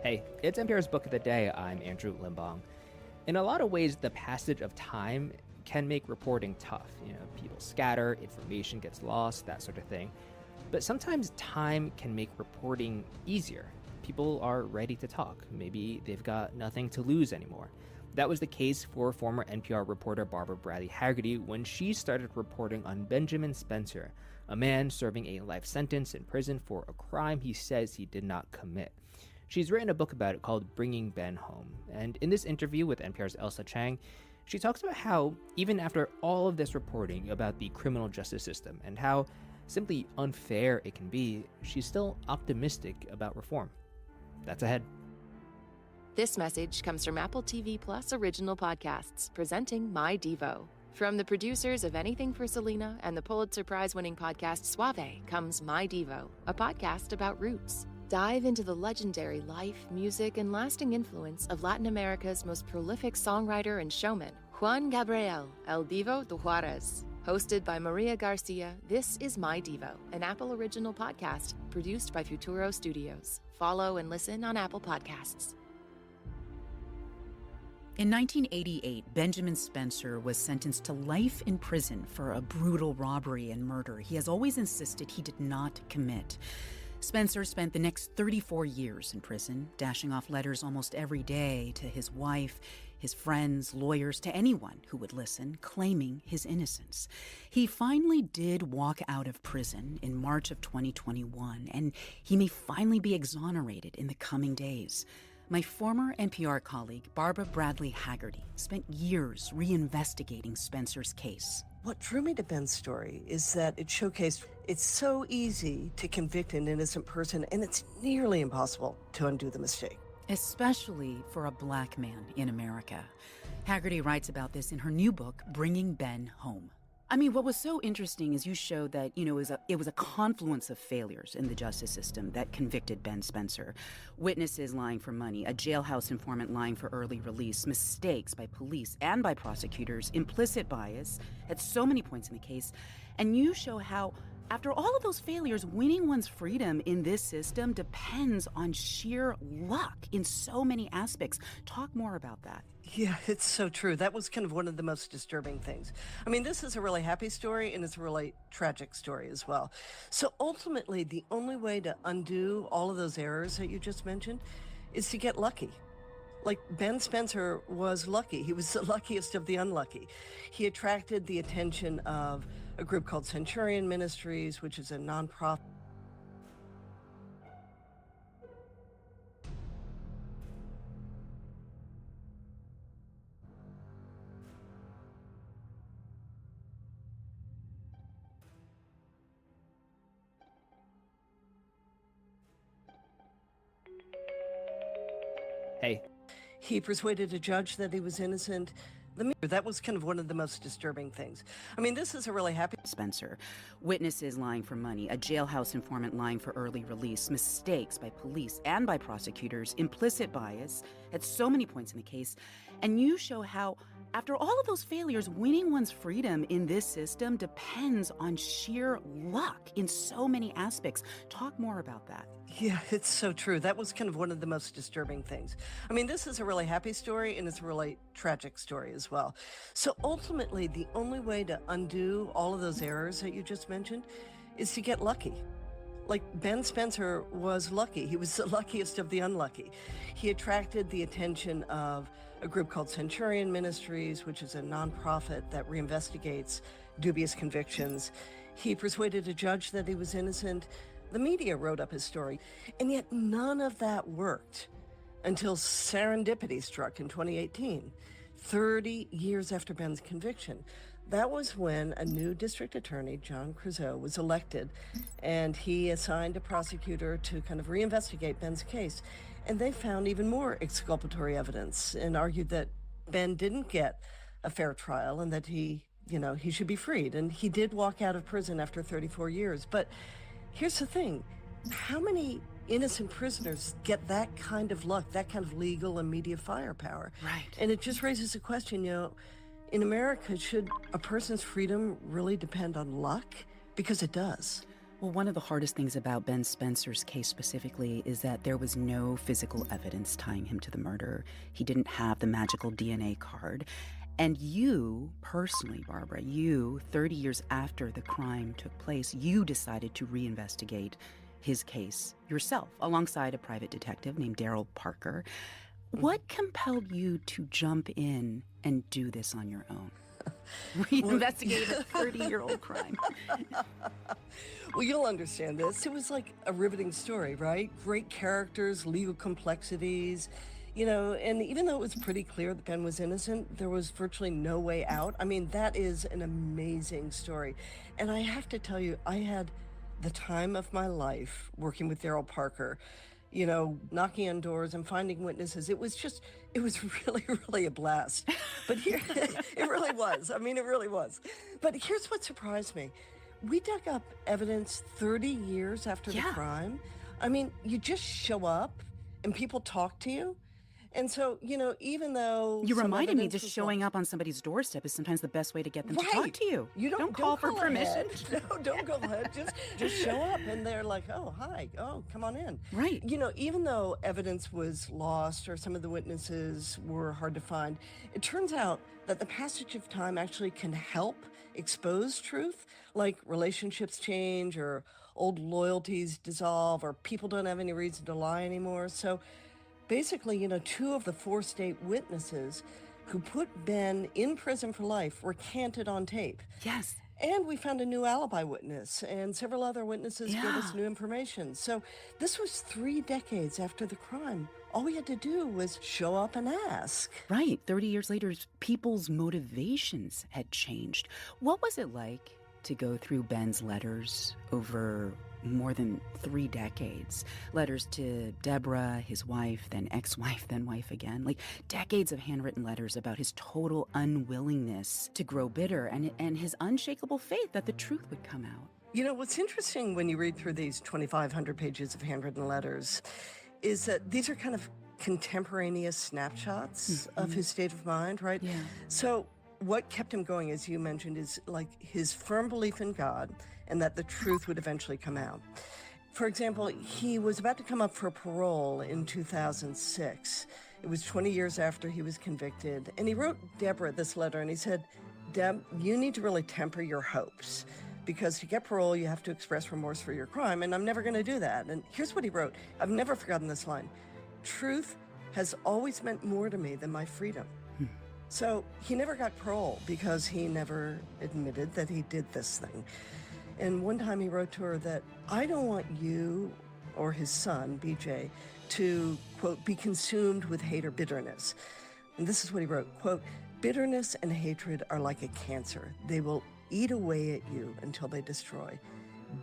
Hey, it's NPR's Book of the Day. I'm Andrew Limbong. In a lot of ways, the passage of time can make reporting tough. People scatter, information gets lost, that sort of thing. But sometimes time can make reporting easier. People are ready to talk. Maybe they've got nothing to lose anymore. That was the case for former NPR reporter Barbara Bradley Haggerty when she started reporting on Benjamin Spencer, a man serving a life sentence in prison for a crime he says he did not commit. She's written a book about it called Bringing Ben Home. And in this interview with NPR's Elsa Chang, she talks about how, even after all of this reporting about the criminal justice system and how simply unfair it can be, she's still optimistic about reform. That's ahead. This message comes from Apple TV Plus original podcasts presenting My Devo. From the producers of Anything for Selena and the Pulitzer Prize-winning podcast Suave comes My Devo, a podcast about roots. Dive into the legendary life, music, and lasting influence of Latin America's most prolific songwriter and showman, Juan Gabriel, El Divo de Juarez. Hosted by Maria Garcia, this is My Devo, an Apple original podcast produced by Futuro Studios. Follow and listen on Apple Podcasts. In 1988, Benjamin Spencer was sentenced to life in prison for a brutal robbery and murder he has always insisted he did not commit. Spencer spent the next 34 years in prison, dashing off letters almost every day to his wife, his friends, lawyers, to anyone who would listen, claiming his innocence. He finally did walk out of prison in March of 2021, and he may finally be exonerated in the coming days. My former NPR colleague, Barbara Bradley Haggerty, spent years reinvestigating Spencer's case. What drew me to Ben's story is that it showcased it's so easy to convict an innocent person, and it's nearly impossible to undo the mistake. Especially for a Black man in America. Haggerty writes about this in her new book, Bringing Ben Home. I mean, what was so interesting is you showed that, it was a confluence of failures in the justice system that convicted Ben Spencer. Witnesses lying for money, a jailhouse informant lying for early release, mistakes by police and by prosecutors, implicit bias at so many points in the case. And you show how, after all of those failures, winning one's freedom in this system depends on sheer luck in so many aspects. Talk more about that. Yeah, it's so true. That was kind of one of the most disturbing things. I mean, this is a really happy story, and it's a really tragic story as well. So ultimately, the only way to undo all of those errors that you just mentioned is to get lucky. Like, Ben Spencer was lucky. He was the luckiest of the unlucky. He attracted the attention of a group called Centurion Ministries, which is a nonprofit. Hey. He persuaded a judge that he was innocent. That was kind of one of the most disturbing things. I mean, this is a really happy... Spencer. Witnesses lying for money, a jailhouse informant lying for early release, mistakes by police and by prosecutors, implicit bias at so many points in the case. And you show how, after all of those failures, winning one's freedom in this system depends on sheer luck in so many aspects. Talk more about that. Yeah, it's so true. That was kind of one of the most disturbing things. I mean, this is a really happy story, and it's a really tragic story as well. So ultimately, the only way to undo all of those errors that you just mentioned is to get lucky. Like, Ben Spencer was lucky. He was the luckiest of the unlucky. He attracted the attention of a group called Centurion Ministries, which is a nonprofit that reinvestigates dubious convictions. He persuaded a judge that he was innocent. The media wrote up his story, and yet none of that worked until serendipity struck in 2018, 30 years after Ben's conviction. That was when a new district attorney, John Creusot, was elected, and he assigned a prosecutor to kind of reinvestigate Ben's case. And they found even more exculpatory evidence and argued that Ben didn't get a fair trial and that he should be freed. And he did walk out of prison after 34 years. But here's the thing. How many innocent prisoners get that kind of luck, that kind of legal and media firepower? Right. And it just raises a question, in America, should a person's freedom really depend on luck? Because it does. Well, one of the hardest things about Ben Spencer's case specifically is that there was no physical evidence tying him to the murder. He didn't have the magical DNA card. And you, personally, Barbara, 30 years after the crime took place, you decided to reinvestigate his case yourself, alongside a private detective named Daryl Parker. What compelled you to jump in and do this on your own? Reinvestigate a 30-year-old crime. Well, you'll understand this. It was like a riveting story, right? Great characters, legal complexities, and even though it was pretty clear that Ben was innocent, there was virtually no way out. I mean, that is an amazing story. And I have to tell you, I had the time of my life working with Daryl Parker, knocking on doors and finding witnesses. It was really, really a blast. But here, it really was. I mean, it really was. But here's what surprised me. We dug up evidence 30 years after the crime. I mean, you just show up and people talk to you. And so, even though you reminded me, just showing up on somebody's doorstep is sometimes the best way to get them to talk to you. You don't call for permission. No, don't go ahead. Just show up, and they're like, "Oh, hi. Oh, come on in." Right. Even though evidence was lost or some of the witnesses were hard to find, it turns out that the passage of time actually can help expose truth, like relationships change or old loyalties dissolve or people don't have any reason to lie anymore. So basically, 2 of the 4 state witnesses who put Ben in prison for life were recanted on tape. Yes. And we found a new alibi witness, and several other witnesses gave us new information. So this was 3 decades after the crime. All we had to do was show up and ask. Right. 30 years later, people's motivations had changed. What was it like to go through Ben's letters over more than 3 decades? Letters to Deborah, his wife, then ex-wife, then wife again. Like decades of handwritten letters about his total unwillingness to grow bitter and his unshakable faith that the truth would come out. What's interesting when you read through these 2,500 pages of handwritten letters is that these are kind of contemporaneous snapshots of his state of mind, right? Yeah. So what kept him going, as you mentioned, is like his firm belief in God and that the truth would eventually come out. For example, he was about to come up for parole in 2006. It was 20 years after he was convicted. And he wrote Deborah this letter, and he said, "Deb, you need to really temper your hopes, because to get parole, you have to express remorse for your crime, and I'm never going to do that." And here's what he wrote. I've never forgotten this line. "Truth has always meant more to me than my freedom." So he never got parole because he never admitted that he did this thing. And one time he wrote to her that, "I don't want you," or his son, BJ, "to, quote, be consumed with hate or bitterness." And this is what he wrote, quote, "Bitterness and hatred are like a cancer. They will eat away at you until they destroy.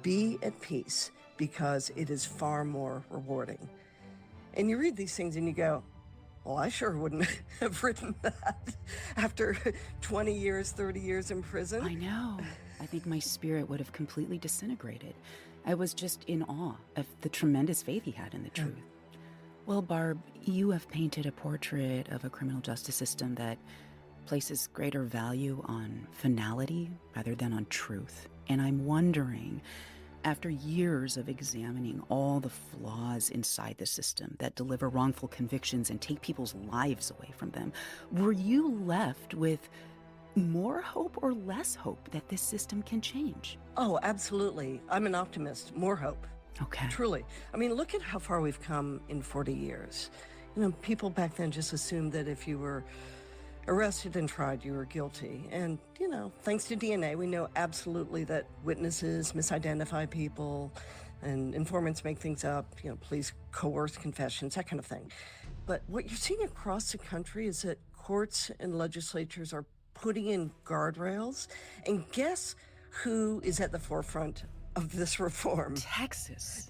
Be at peace, because it is far more rewarding." And you read these things and you go, well, I sure wouldn't have written that after 20 years, 30 years in prison. I know. I think my spirit would have completely disintegrated. I was just in awe of the tremendous faith he had in the truth. Well, Barb, you have painted a portrait of a criminal justice system that places greater value on finality rather than on truth. And I'm wondering, after years of examining all the flaws inside the system that deliver wrongful convictions and take people's lives away from them, were you left with more hope or less hope that this system can change? Oh, absolutely. I'm an optimist. More hope. Okay. Truly. I mean, look at how far we've come in 40 years. People back then just assumed that if you were arrested and tried, you were guilty. And, thanks to DNA, we know absolutely that witnesses misidentify people and informants make things up, police coerce confessions, that kind of thing. But what you're seeing across the country is that courts and legislatures are putting in guardrails. And guess who is at the forefront of this reform? Texas.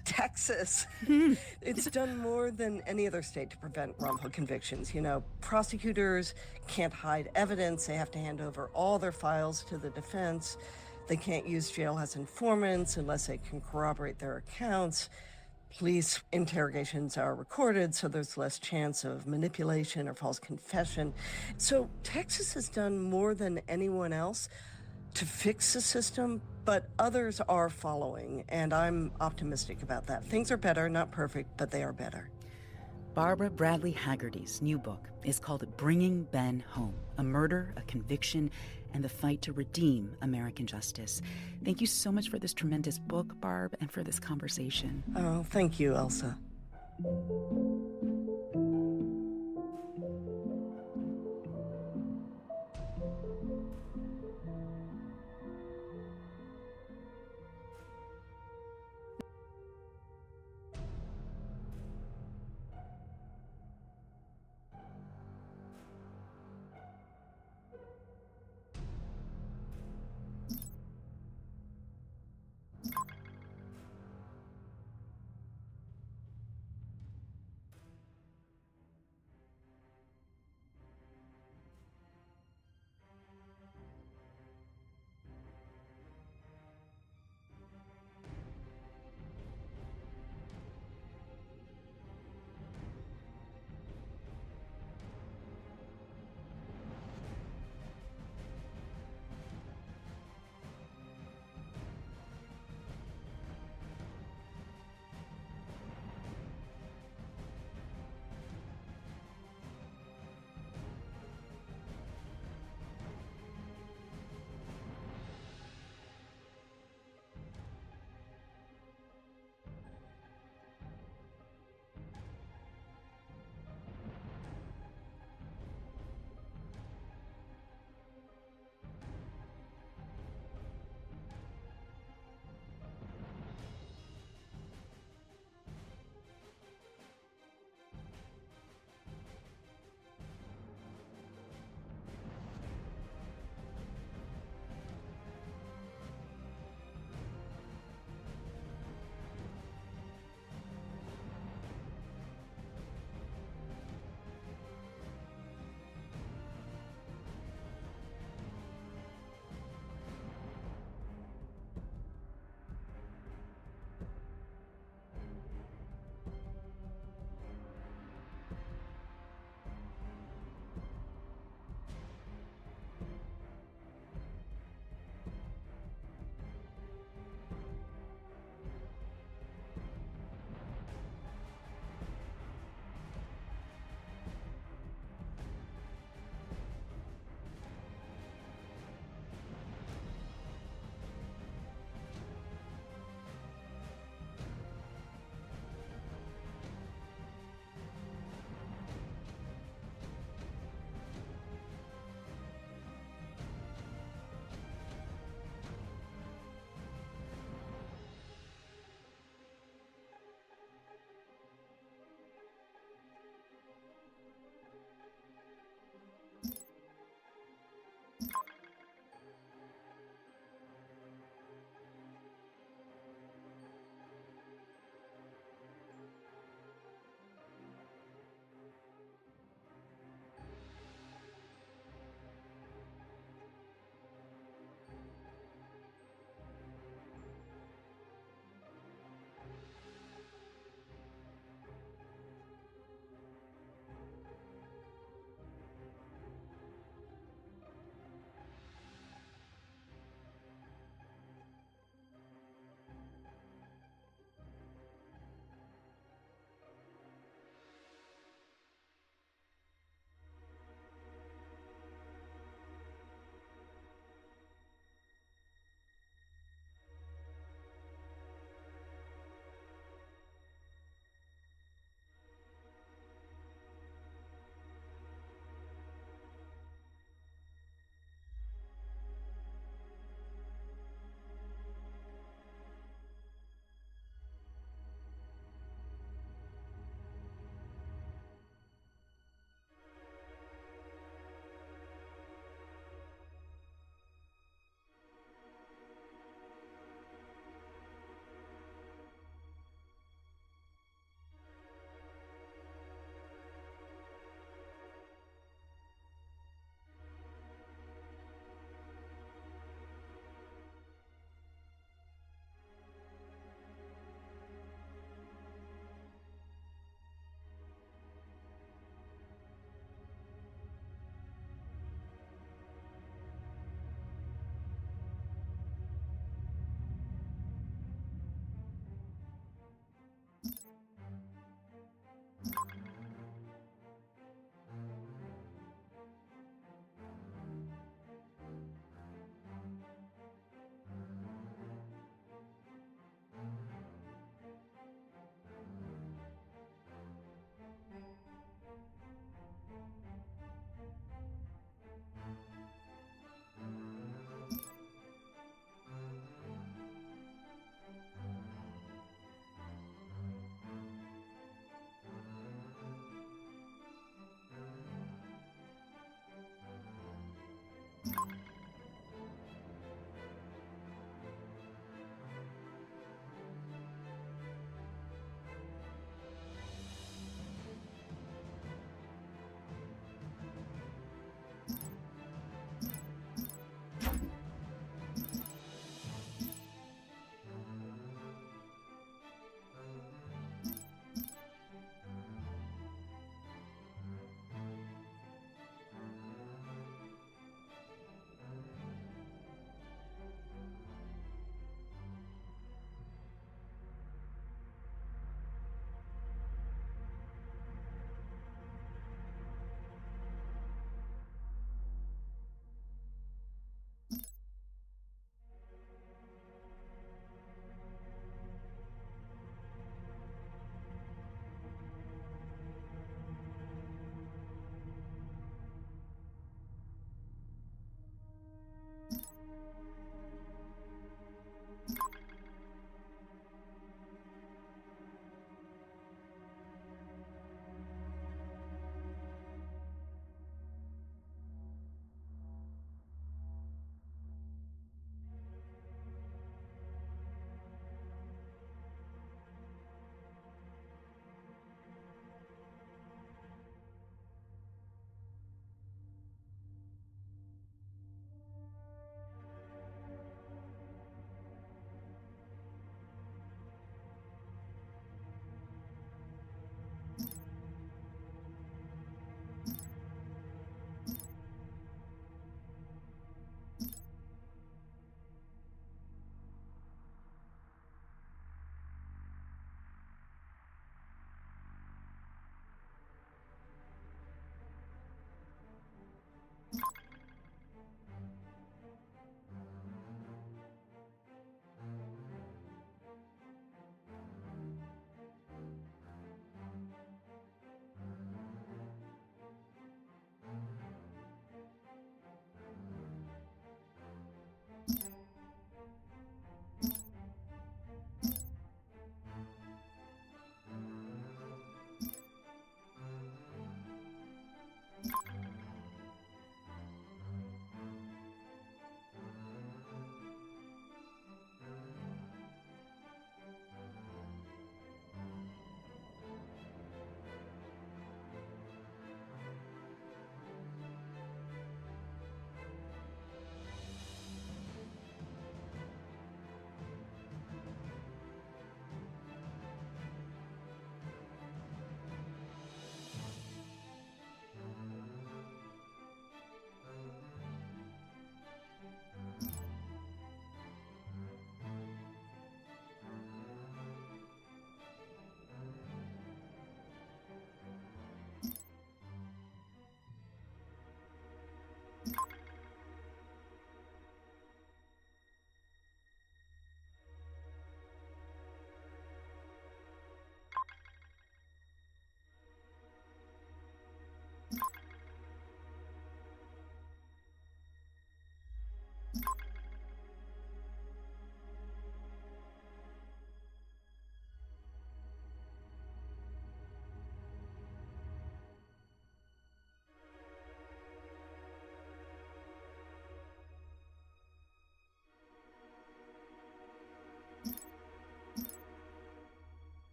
It's done more than any other state to prevent wrongful convictions. Prosecutors can't hide evidence. They have to hand over all their files to the defense. They can't use jailhouse informants unless they can corroborate their accounts. Police interrogations are recorded, so there's less chance of manipulation or false confession. So Texas has done more than anyone else. to fix the system, but others are following, and I'm optimistic about that. Things are better, not perfect, but they are better. Barbara Bradley Haggerty's new book is called Bringing Ben Home: A Murder, a Conviction, and the Fight to Redeem American Justice. Thank you so much for this tremendous book, Barb, and for this conversation. Oh, thank you, Elsa.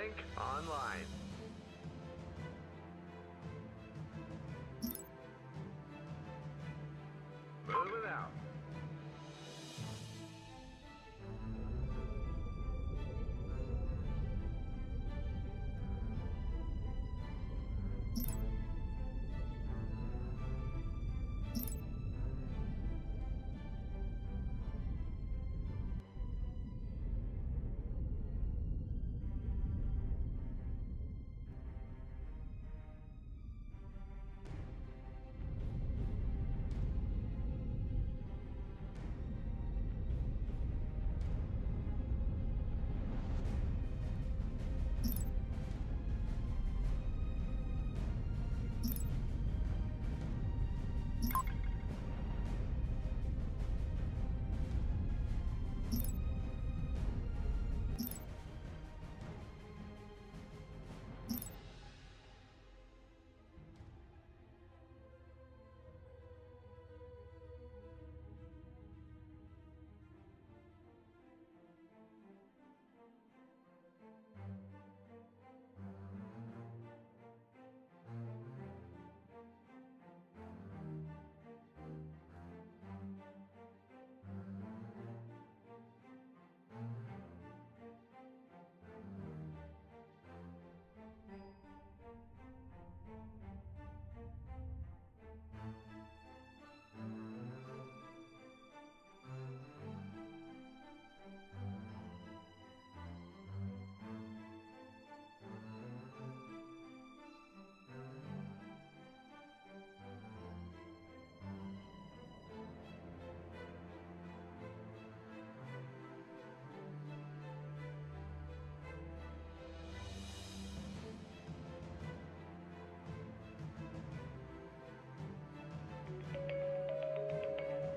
link online. Moving out.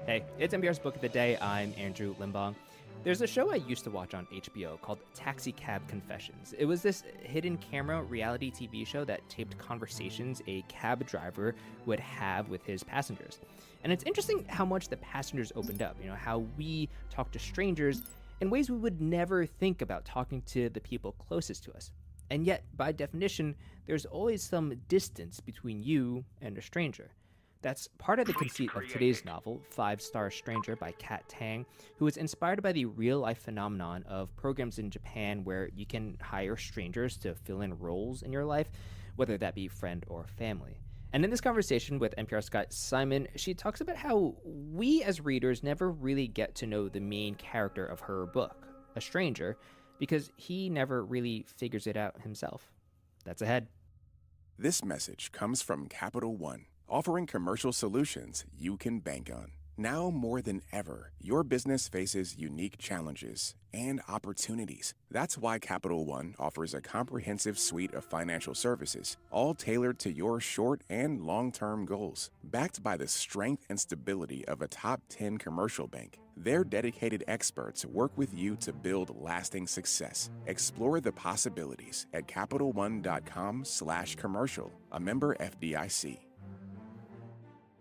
Hey, it's NPR's Book of the Day. I'm Andrew Limbong. There's a show I used to watch on HBO called Taxi Cab Confessions. It was this hidden camera reality TV show that taped conversations a cab driver would have with his passengers. And it's interesting how much the passengers opened up, how we talk to strangers in ways we would never think about talking to the people closest to us. And yet, by definition, there's always some distance between you and a stranger. That's part of the conceit of today's novel, 5-Star Stranger by Kat Tang, who is inspired by the real-life phenomenon of programs in Japan where you can hire strangers to fill in roles in your life, whether that be friend or family. And in this conversation with NPR Scott Simon, she talks about how we as readers never really get to know the main character of her book, a stranger, because he never really figures it out himself. That's ahead. This message comes from Capital One, offering commercial solutions you can bank on. Now more than ever, your business faces unique challenges and opportunities. That's why Capital One offers a comprehensive suite of financial services, all tailored to your short and long-term goals. Backed by the strength and stability of a top 10 commercial bank, their dedicated experts work with you to build lasting success. Explore the possibilities at CapitalOne.com/commercial, a member FDIC.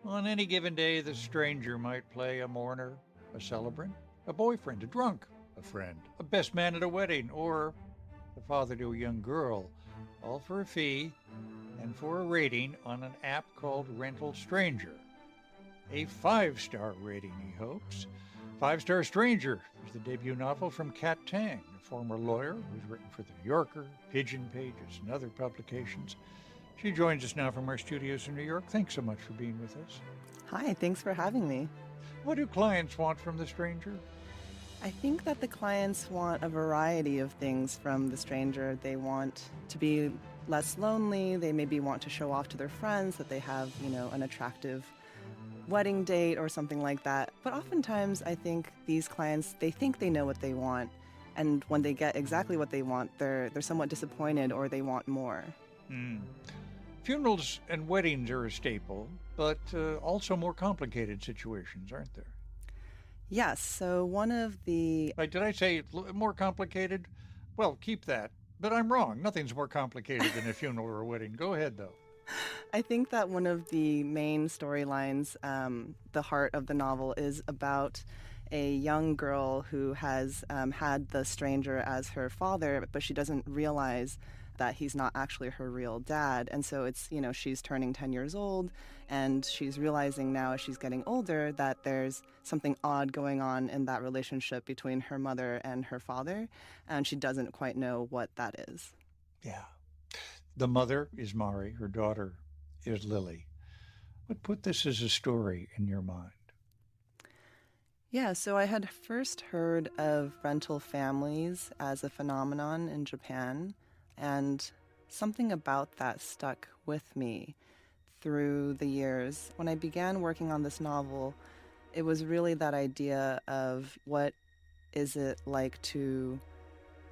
On any given day, the stranger might play a mourner, a celebrant, a boyfriend, a drunk, a friend, a best man at a wedding, or the father to a young girl, all for a fee and for a rating on an app called Rental Stranger. A 5-star rating, he hopes. 5-Star Stranger is the debut novel from Kat Tang, a former lawyer who's written for The New Yorker, Pigeon Pages, and other publications. She joins us now from our studios in New York. Thanks so much for being with us. Hi, thanks for having me. What do clients want from the stranger? I think that the clients want a variety of things from the stranger. They want to be less lonely. They maybe want to show off to their friends that they have, an attractive wedding date or something like that. But oftentimes, I think these clients, they think they know what they want. And when they get exactly what they want, they're somewhat disappointed or they want more. Funerals and weddings are a staple, but also more complicated situations, aren't there? Yes, so one of the... Did I say more complicated? Well, keep that. But I'm wrong. Nothing's more complicated than a funeral or a wedding. Go ahead, though. I think that one of the main storylines, the heart of the novel, is about a young girl who has had the stranger as her father, but she doesn't realize that he's not actually her real dad. And so it's, she's turning 10 years old, and she's realizing now as she's getting older that there's something odd going on in that relationship between her mother and her father, and she doesn't quite know what that is. Yeah. The mother is Mari, her daughter is Lily. What put this as a story in your mind? Yeah, so I had first heard of rental families as a phenomenon in Japan, and something about that stuck with me through the years. When I began working on this novel, it was really that idea of what is it like to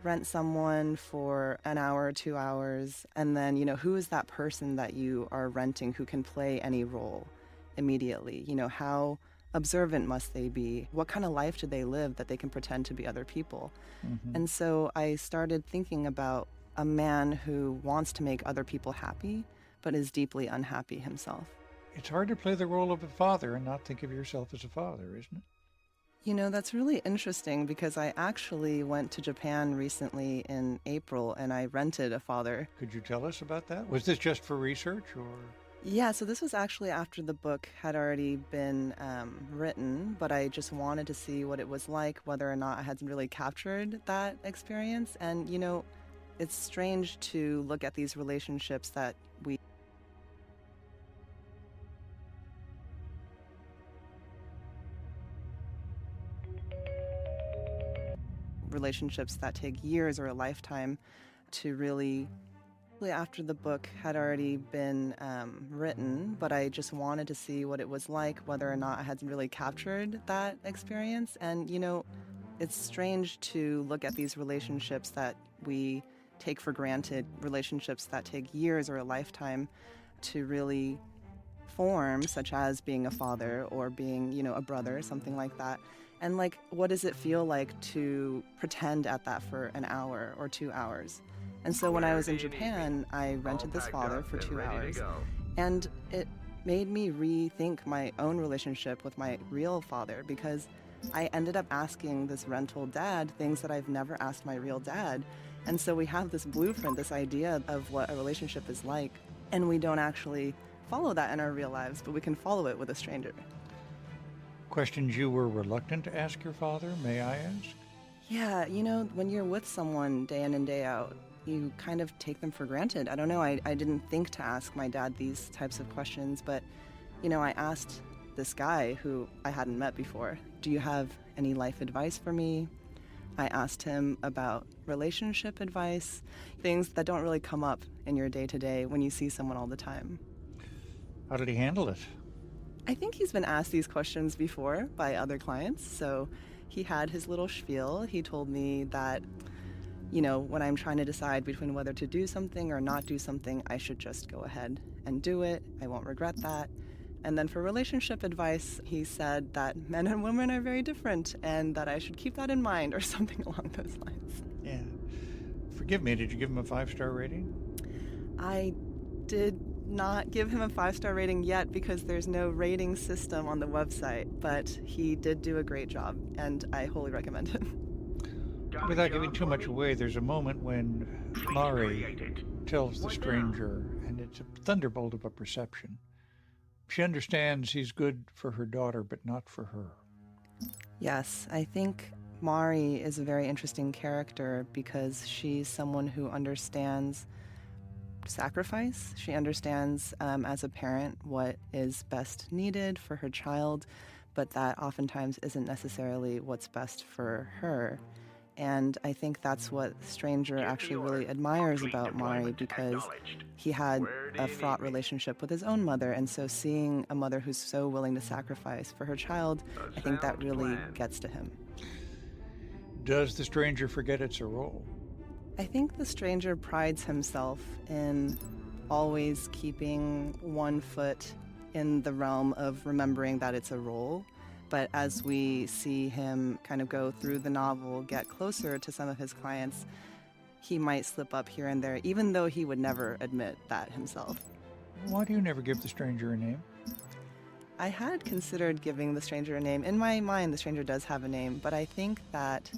rent someone for an hour, 2 hours, and then, who is that person that you are renting who can play any role immediately? How observant must they be? What kind of life do they live that they can pretend to be other people? Mm-hmm. And so I started thinking about a man who wants to make other people happy, but is deeply unhappy himself. It's hard to play the role of a father and not think of yourself as a father, isn't it? That's really interesting because I actually went to Japan recently in April and I rented a father. Could you tell us about that? Was this just for research or? Yeah, so this was actually after the book had already been written, but I just wanted to see what it was like, whether or not I had really captured that experience. And, it's strange to look at these relationships that we take years or a lifetime to really after the book had already been written, but I just wanted to see what it was like, whether or not I had really captured that experience. And, it's strange to look at these relationships that we take for granted, relationships that take years or a lifetime to really form, such as being a father or being, a brother, something like that. And what does it feel like to pretend at that for an hour or 2 hours? And so when I was in Japan, I rented this father for 2 hours. And it made me rethink my own relationship with my real father, because I ended up asking this rental dad things that I've never asked my real dad. And so we have this blueprint, this idea of what a relationship is like, and we don't actually follow that in our real lives, but we can follow it with a stranger. Questions you were reluctant to ask your father, may I ask? Yeah, when you're with someone day in and day out, you kind of take them for granted. I don't know, I didn't think to ask my dad these types of questions, but, I asked this guy who I hadn't met before, do you have any life advice for me? I asked him about relationship advice, things that don't really come up in your day-to-day when you see someone all the time. How did he handle it? I think he's been asked these questions before by other clients, so he had his little spiel. He told me that, when I'm trying to decide between whether to do something or not do something, I should just go ahead and do it. I won't regret that. And then for relationship advice, he said that men and women are very different and that I should keep that in mind or something along those lines. Yeah. Forgive me, did you give him a 5-star rating? I did not give him a 5-star rating yet because there's no rating system on the website, but he did do a great job and I wholly recommend him. Without giving too much away, there's a moment when Mari tells the stranger, and it's a thunderbolt of a perception. She understands he's good for her daughter, but not for her. Yes, I think Mari is a very interesting character because she's someone who understands sacrifice. She understands as a parent what is best needed for her child, but that oftentimes isn't necessarily what's best for her. And I think that's what Stranger actually really admires about Mari, because he had a fraught relationship with his own mother. And so seeing a mother who's so willing to sacrifice for her child, I think that really gets to him. Does the stranger forget it's a role? I think the stranger prides himself in always keeping one foot in the realm of remembering that it's a role. But as we see him kind of go through the novel, get closer to some of his clients, he might slip up here and there, even though he would never admit that himself. Why do you never give the stranger a name? I had considered giving the stranger a name. In my mind, the stranger does have a name, but I think that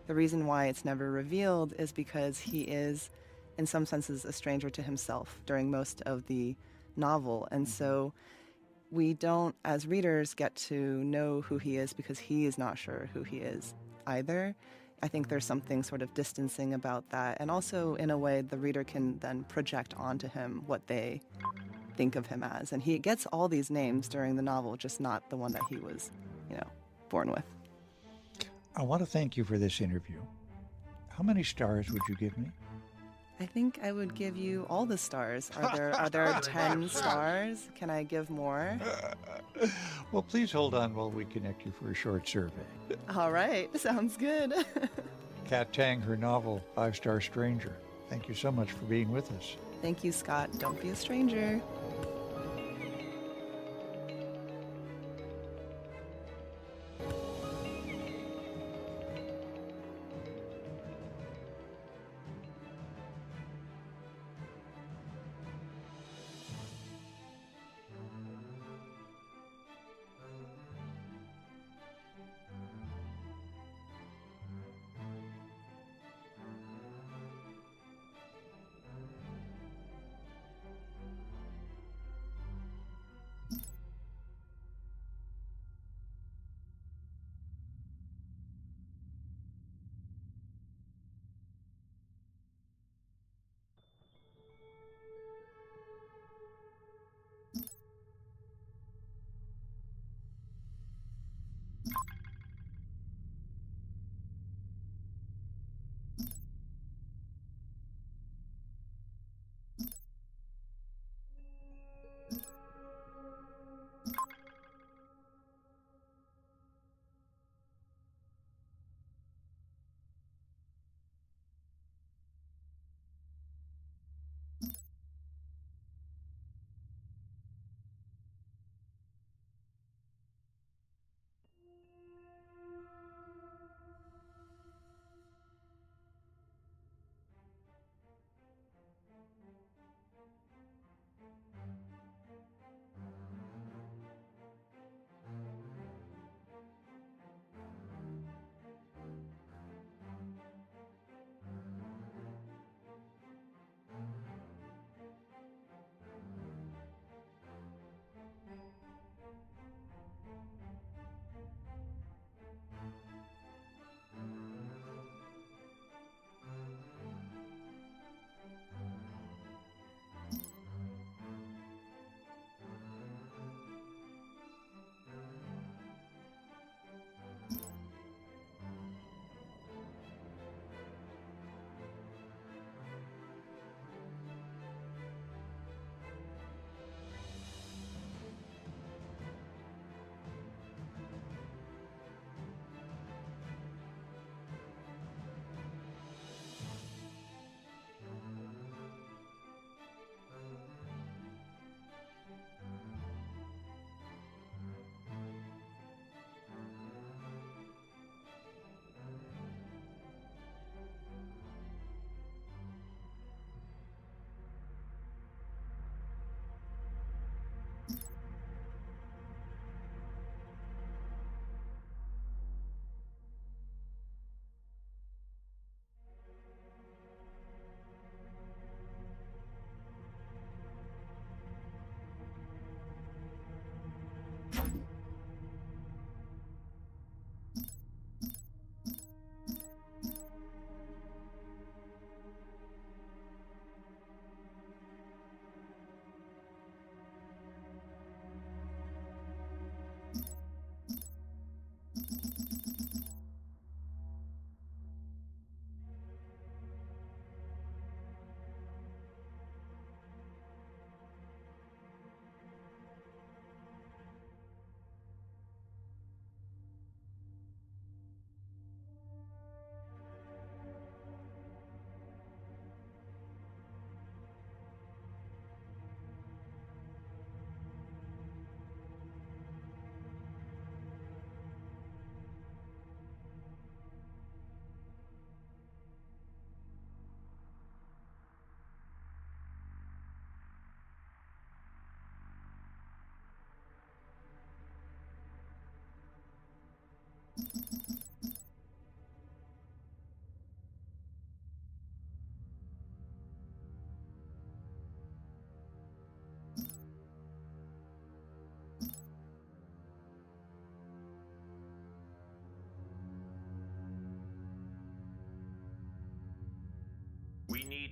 the reason why it's never revealed is because he is, in some senses, a stranger to himself during most of the novel. And so we don't, as readers, get to know who he is because he is not sure who he is either. I think there's something sort of distancing about that. And also, in a way, the reader can then project onto him what they think of him as. And he gets all these names during the novel, just not the one that he was, born with. I want to thank you for this interview. How many stars would you give me? I think I would give you all the stars. Are there 10 stars? Can I give more? Well, please hold on while we connect you for a short survey. All right, sounds good. Kat Tang, her novel, 5-Star Stranger. Thank you so much for being with us. Thank you, Scott. Don't be a stranger.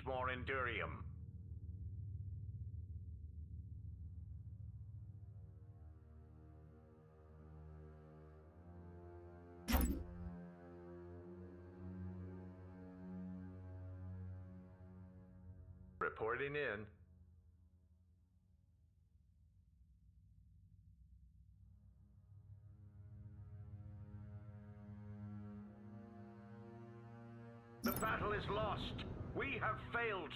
need more Endurium. Reporting in. The battle is lost. We have failed.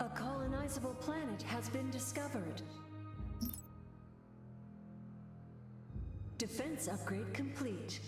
A colonizable planet has been discovered. Defense upgrade complete.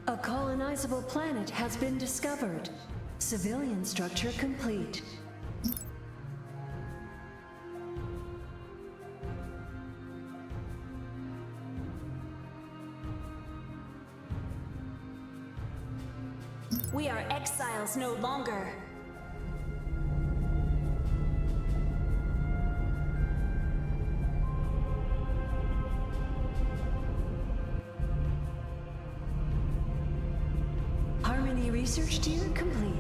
A colonizable planet has been discovered. Civilian structure complete. We are exiles no longer. Harmony research tier complete.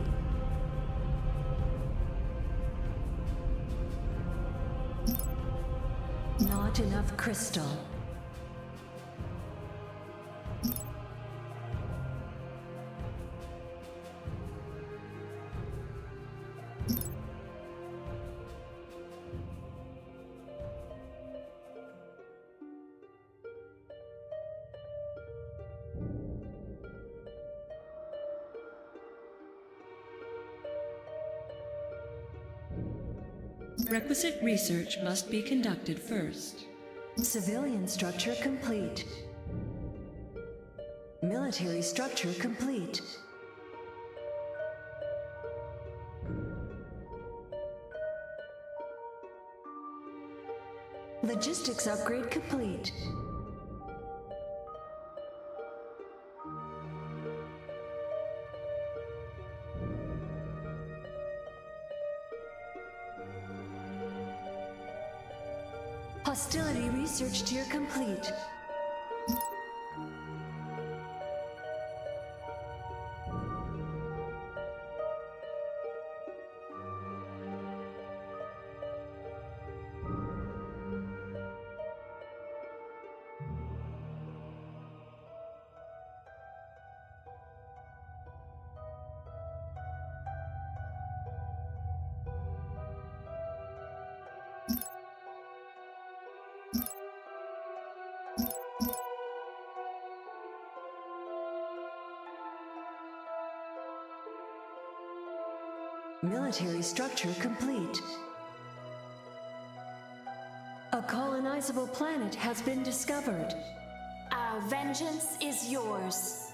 Not enough crystal. Requisite research must be conducted first. Civilian structure complete. Military structure complete. Logistics upgrade complete. Hostility research tier complete. Military structure complete. A colonizable planet has been discovered. Our vengeance is yours.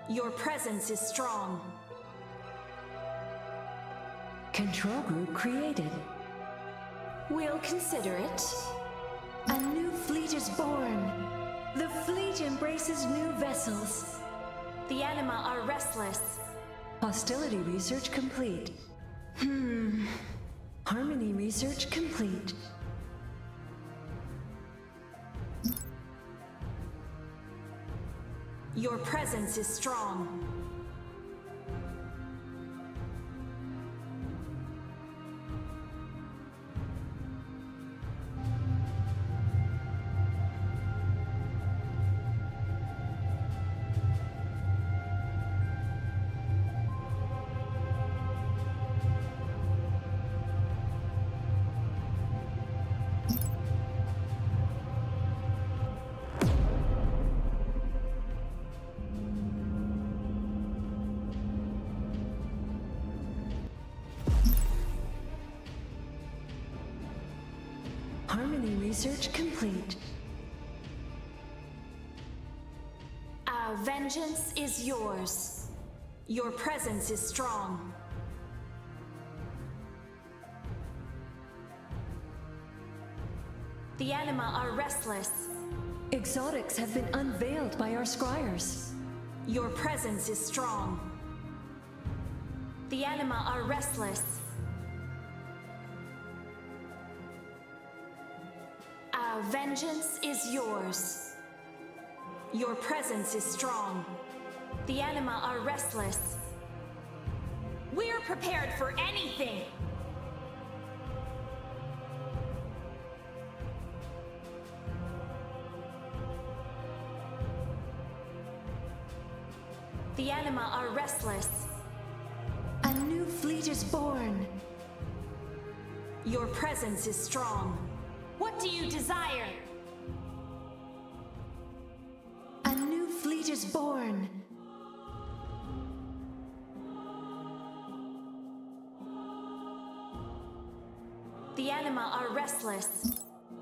Your presence is strong. Control group created. We'll consider it. A new fleet is born. The fleet embraces new vessels. The anima are restless. Hostility research complete. Harmony research complete. Your presence is strong. Harmony research complete. Our vengeance is yours. Your presence is strong. The anima are restless. Exotics have been unveiled by our scryers. Your presence is strong. The anima are restless. Our vengeance is yours. Your presence is strong. The anima are restless. We're prepared for anything! The anima are restless. A new fleet is born. Your presence is strong. What do you desire? A new fleet is born. The anima are restless.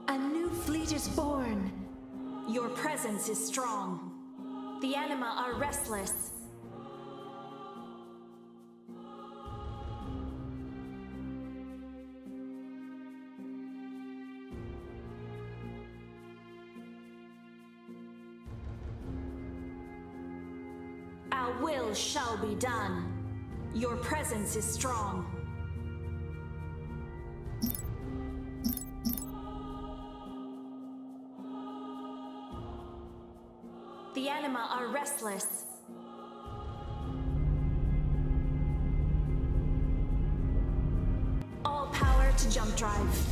A new fleet is born. Your presence is strong. The anima are restless. Our will shall be done. Your presence is strong. The anima are restless. All power to jump drive.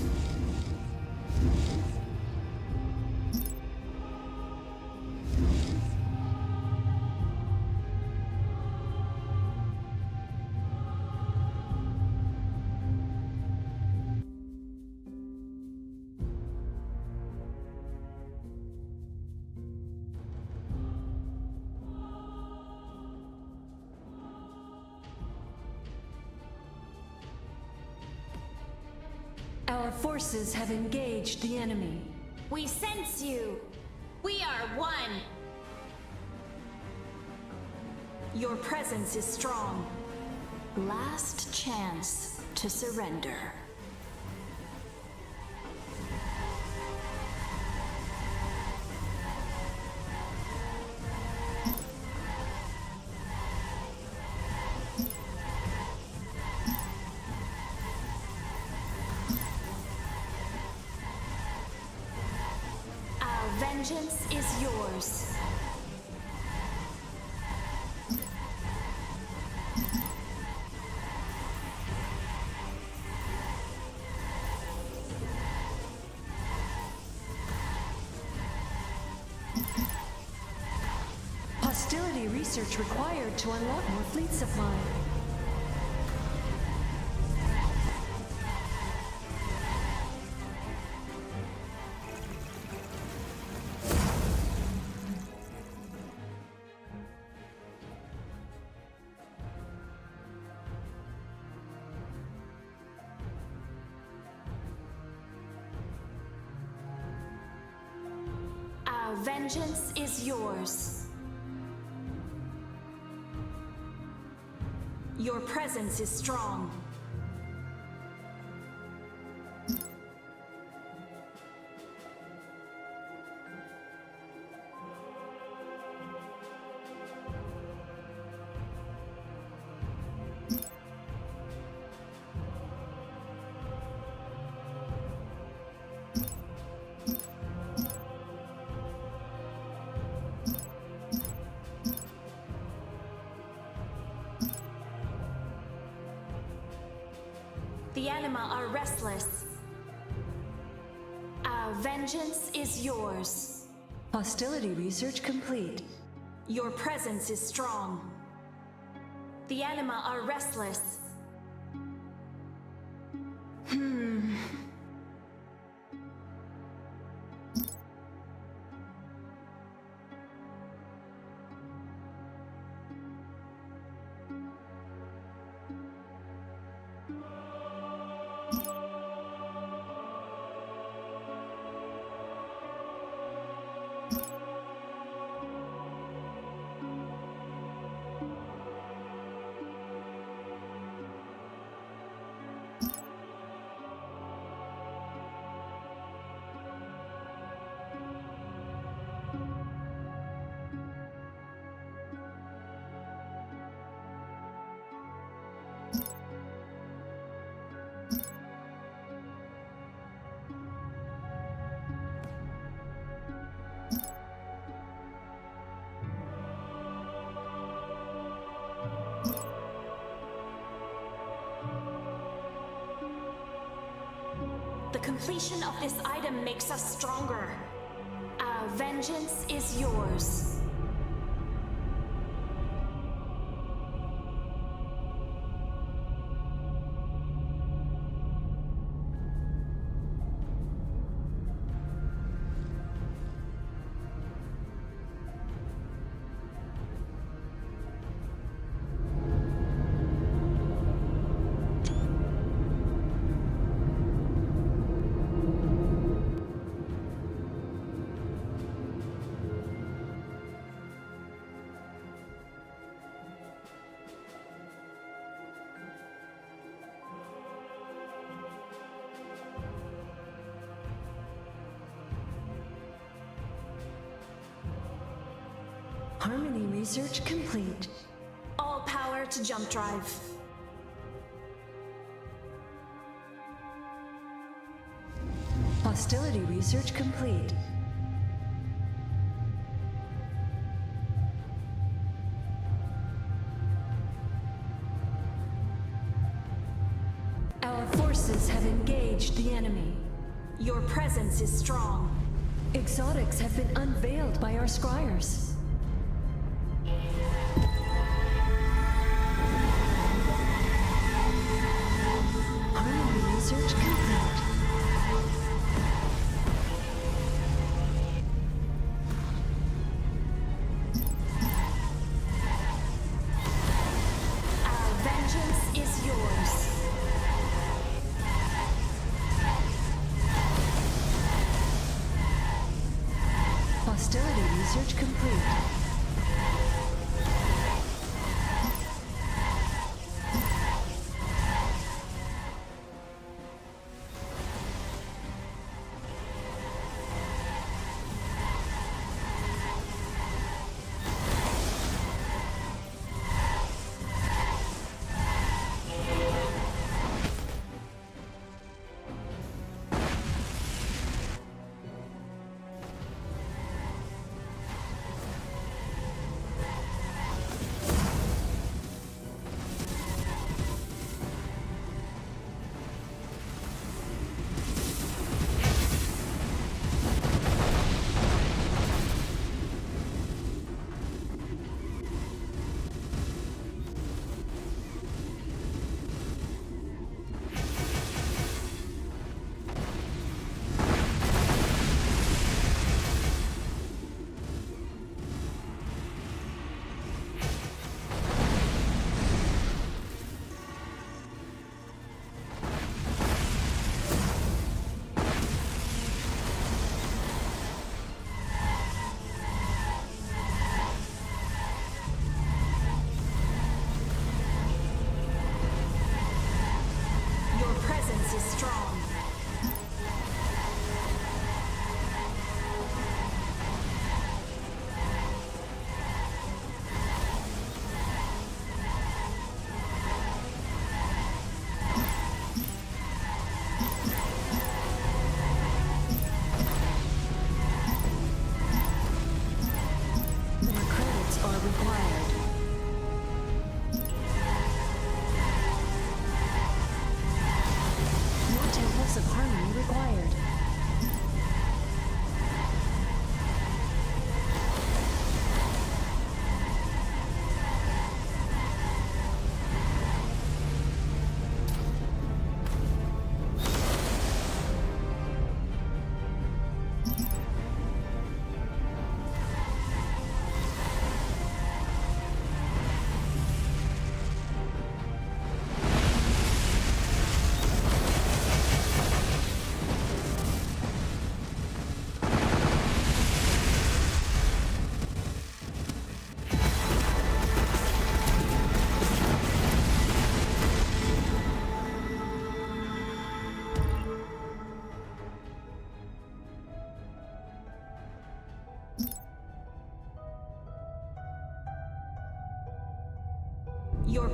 Our forces have engaged the enemy. We sense you. We are one. Your presence is strong. Last chance to surrender. Vengeance is yours. Hostility research required to unlock more fleet supply. Vengeance is yours. Your presence is strong. The anima are restless. Our vengeance is yours. Hostility research complete. Your presence is strong. The anima are restless. The completion of this item makes us stronger. Our vengeance is yours. Harmony research complete. All power to jump drive. Hostility research complete. Our forces have engaged the enemy. Your presence is strong. Exotics have been unveiled by our scryers. Harmony research complete. Our vengeance is yours. Hostility research complete.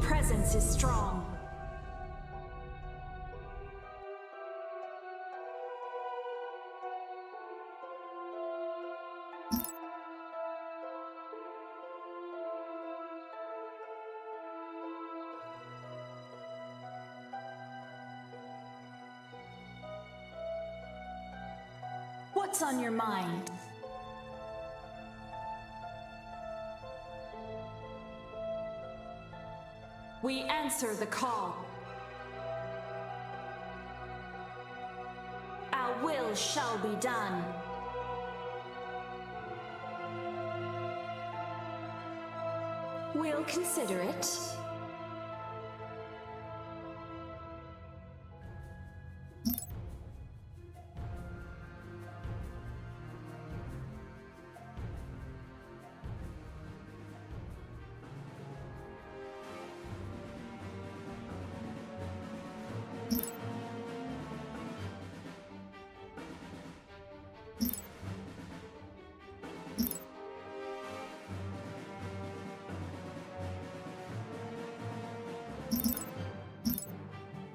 presence is strong. What's on your mind? We answer the call. Our will shall be done. We'll consider it.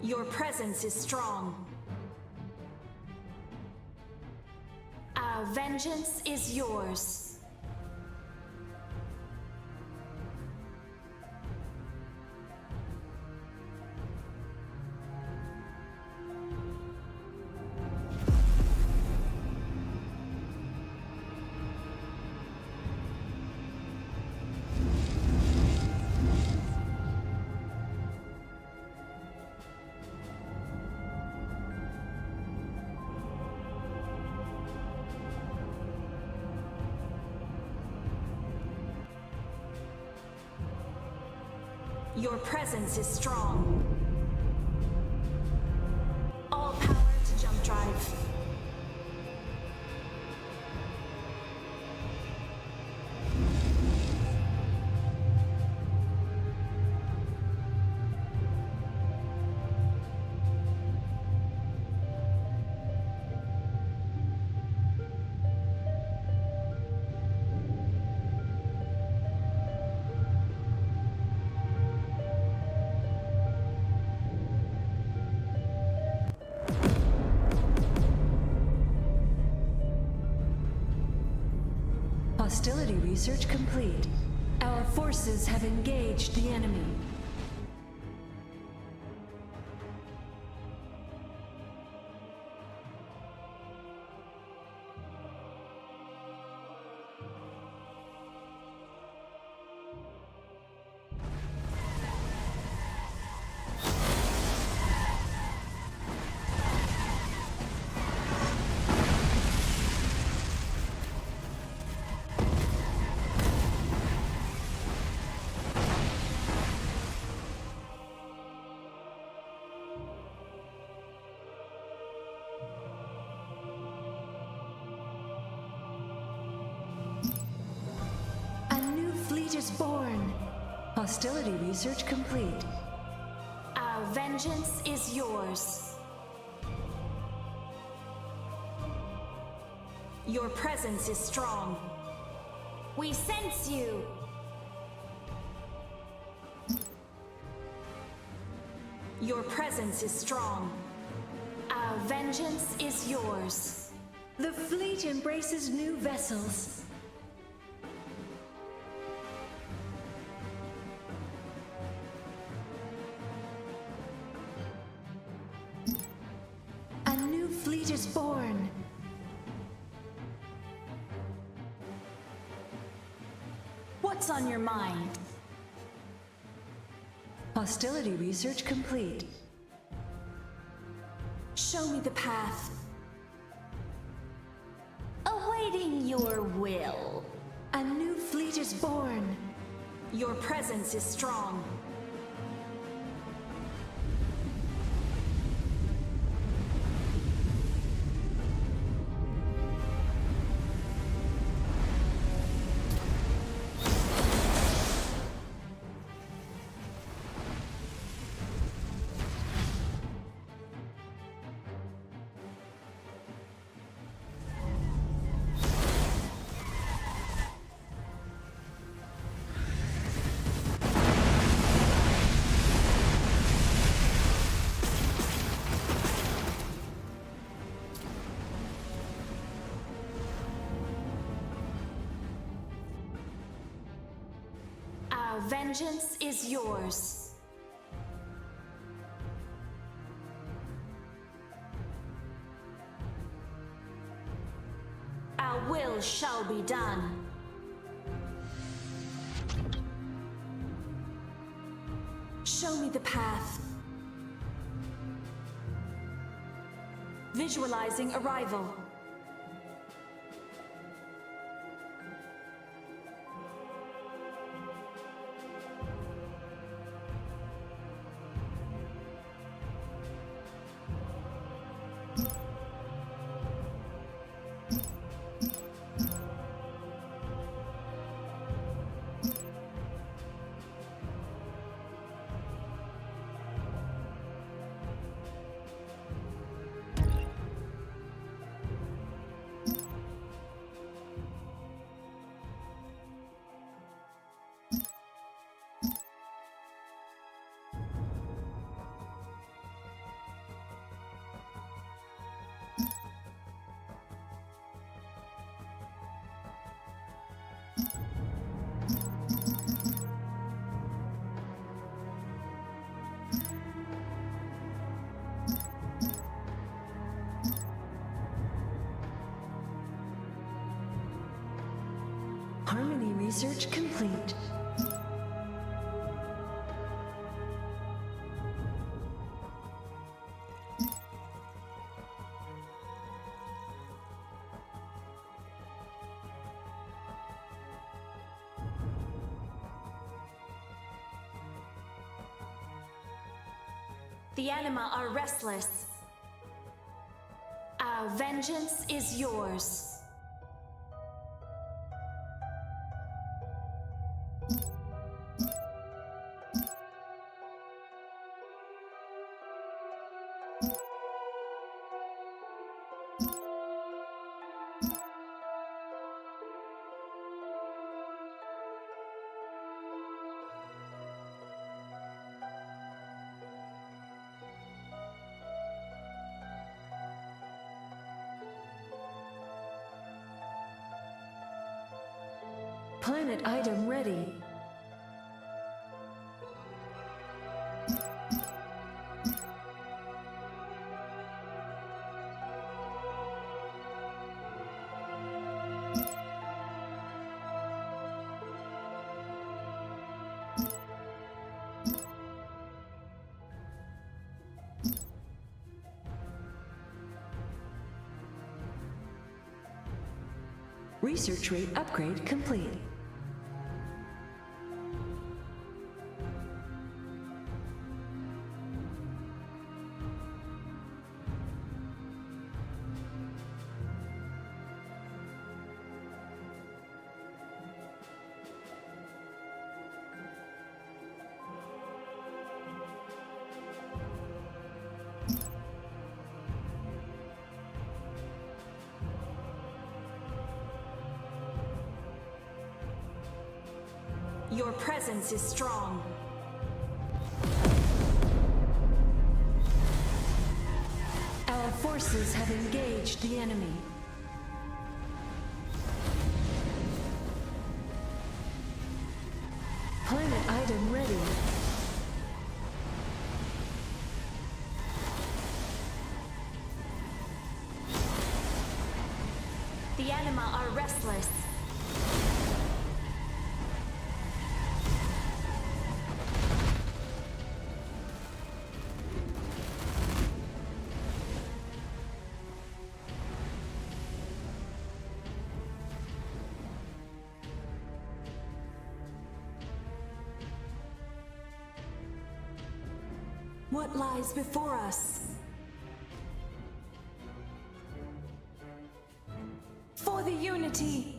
Your presence is strong. Our vengeance is yours. Your presence is strong. All power to jump drive. Hostility research complete. Our forces have engaged the enemy. Is born. Hostility research complete. Our vengeance is yours. Your presence is strong. We sense you. Your presence is strong. Our vengeance is yours. The fleet embraces new vessels. Is born. What's on your mind? Hostility research complete. Show me the path. Awaiting your will. A new fleet is born. Your presence is strong. vengeance is yours. Our will shall be done. Show me the path. Visualizing arrival. Harmony research complete. The anima are restless. Our vengeance is yours. Planet item ready. Research rate upgrade complete. Your presence is strong. Our forces have engaged the enemy. Planet item ready. The anima are restless. What lies before us? For the unity!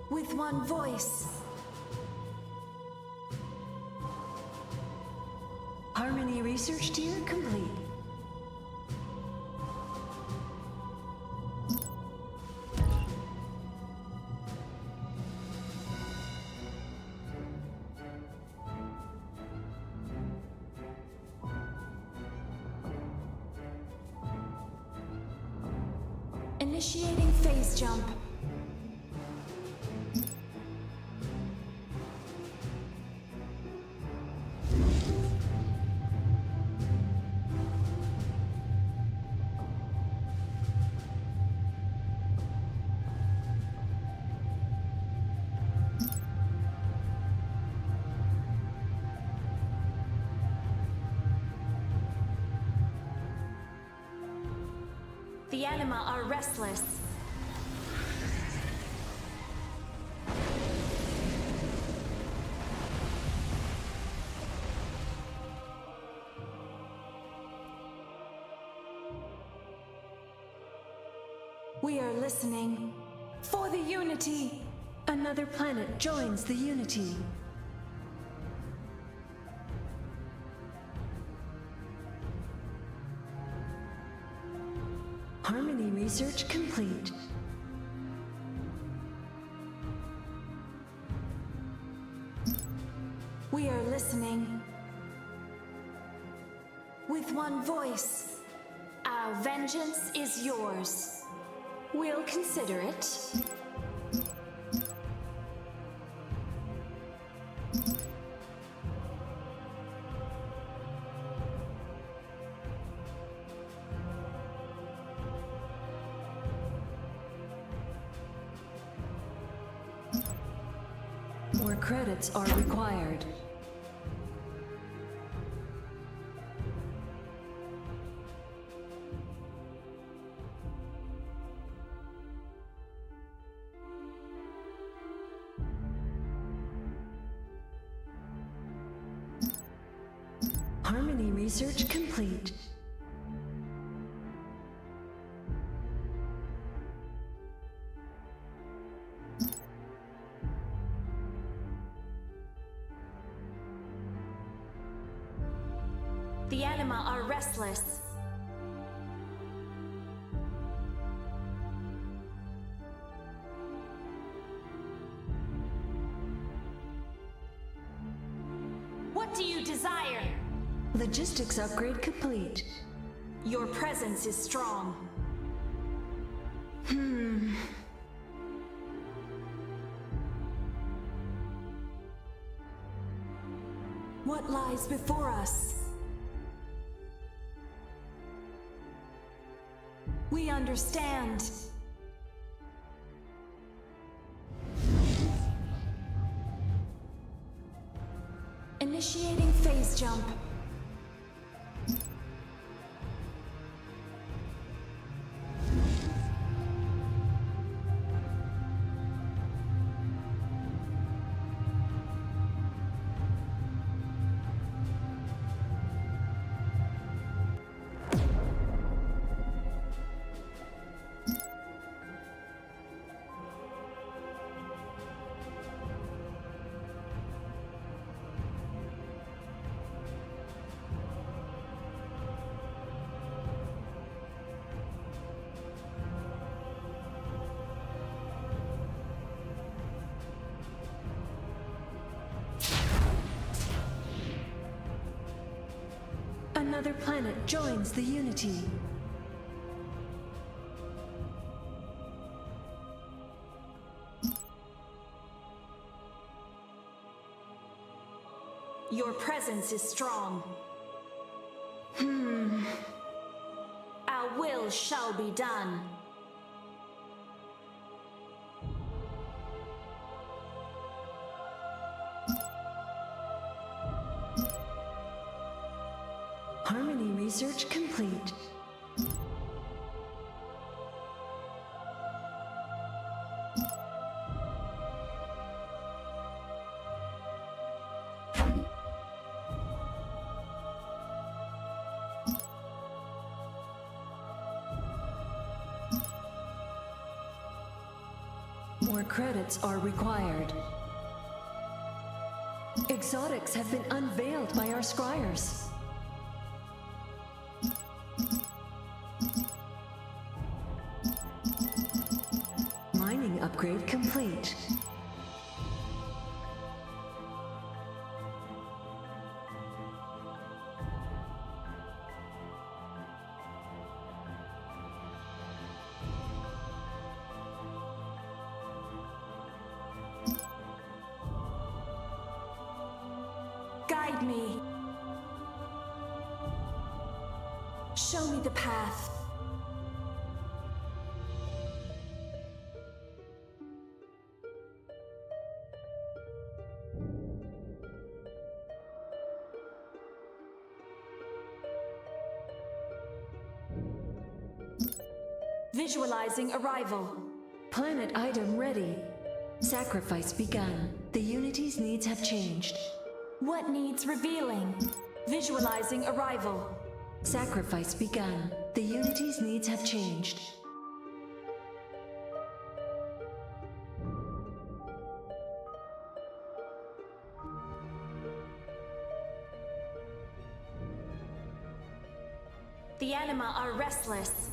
With one voice. Harmony research tier complete. Initiating phase jump. The anima are restless. We are listening for the unity. Another planet joins the unity. Harmony research complete. We are listening with one voice. Our vengeance is yours. We'll consider it. More credits are required. Harmony research complete. The anima are restless. What do you desire? Logistics upgrade complete. Your presence is strong. What lies before us? We understand. Initiating phase jump. Another planet joins the unity. Your presence is strong. Our will shall be done. Harmony research complete. More credits are required. Exotics have been unveiled by our scryers. Mining upgrade complete. Show me the path. Visualizing arrival. Planet item ready. Sacrifice begun. The Unity's needs have changed. What needs revealing? Visualizing arrival. Sacrifice begun. The Unity's needs have changed. The anima are restless.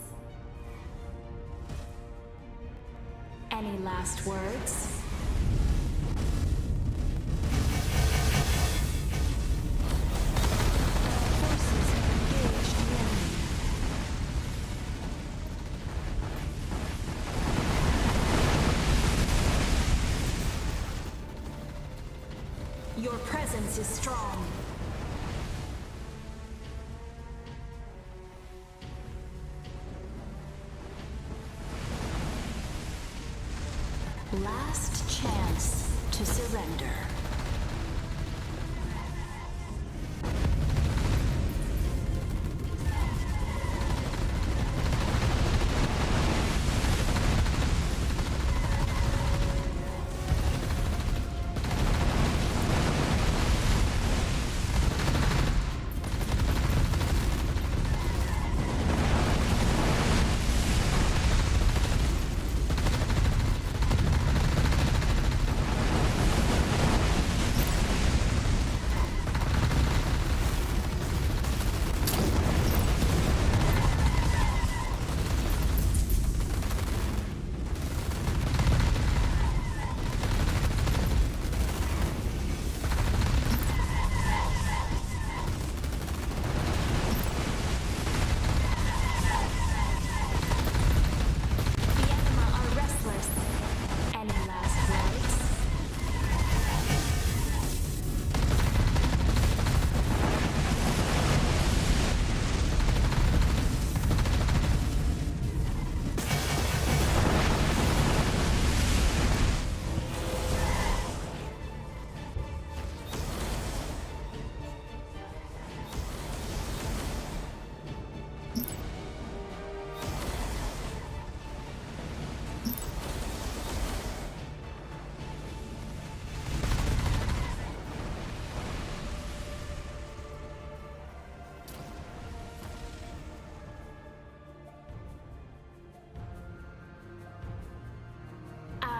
Any last words? Forces have engaged the enemy. Your presence is strong. Last chance to surrender.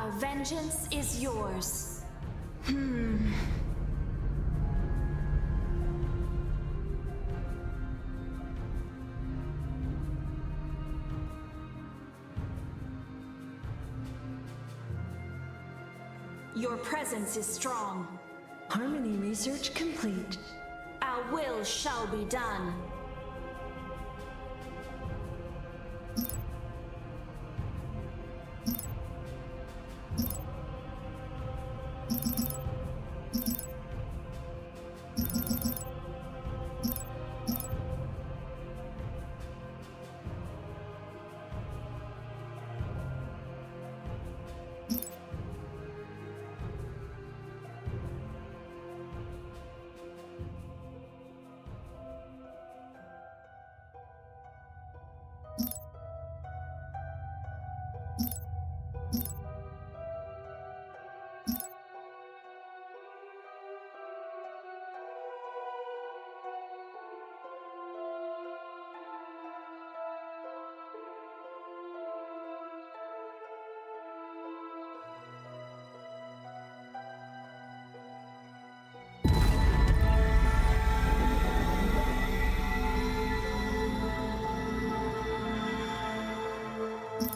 Our vengeance is yours. Your presence is strong. Harmony research complete. Our will shall be done.